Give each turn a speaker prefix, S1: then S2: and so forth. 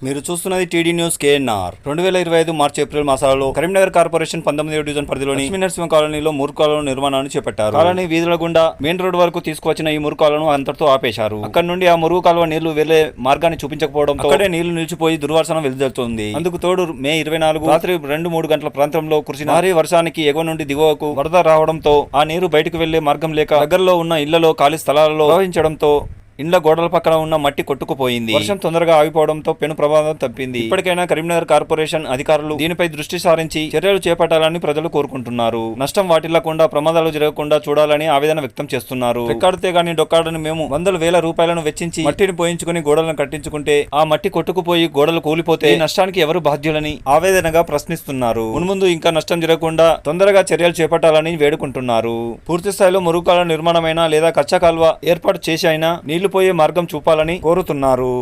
S1: మీరు చూస్తున్నది TD news KNR. 2025 మార్చి April మాసాలలో Karimnagar corporation 19వ division పరిధిలోని లక్ష్మీనరసింహ కాలనీలో మురుకాలను నిర్మాణాన్ని చేపట్టారు. కాలనీ వీధుల గుండా మెయిన్ రోడ్ వరకు తీసుకువచ్చిన ఈ మురుకాలను అంతటితో ఆపేశారు. అక్కడి నుండి ఆ మురుగు కాలువ నీళ్లు వెళ్లే మార్గాన్ని చూపించకపోవడంతో అక్కడే నీళ్లు నిలిచిపోయి దుర్వాసన వెలువడుతోంది. అందుకు తోడు మే 24 రాత్రి 2-3 గంటల ప్రాంతంలో కురిసిన భారీ వర్షానికి ఎగువ నుండి దిగువకు వరద రావడంతో ఆ నీరు బయటకు వెళ్లే మార్గం లేక దగ్గరలో ఉన్న ఇళ్లలో ఖాళీ స్థలాలలో ప్రవహించడంతో ఇండ్ల గోడల పక్కన ఉన్న మట్టి కొట్టుకుపోయింది. వర్షం తొందరగా ఆగిపోవడంతో పెను ప్రమాదం తప్పింది. ఇప్పటికైనా కరీంనగర్ కార్పొరేషన్ అధికారులు దీనిపై దృష్టి సారించి చర్యలు చేపట్టాలని ప్రజలు కోరుకుంటున్నారు. నష్టం వాటిల్లకుండా ప్రమాదాలు జరగకుండా చూడాలని ఆవేదన వ్యక్తం చేస్తున్నారు. రెక్కాడితే గాని డొక్కాడని మేము వందల వేల రూపాయలను వెచ్చించి మట్టిని పోయించుకుని గోడలను కట్టించుకుంటే ఆ మట్టి కొట్టుకుపోయి గోడలు కూలిపోతే ఈ నష్టానికి ఎవరు బాధ్యులని ఆవేదనగా ప్రశ్నిస్తున్నారు. మున్ముందు ఇంకా నష్టం జరగకుండా తొందరగా చర్యలు చేపట్టాలని వేడుకుంటున్నారు. పూర్తి స్థాయిలో మురుగుకాల నిర్మాణమైనా లేదా కచ్చా కాల్వ ఏర్పాటు చేసి అయినా నీళ్లు పోయే మార్గం చూపాలని కోరుతున్నారు.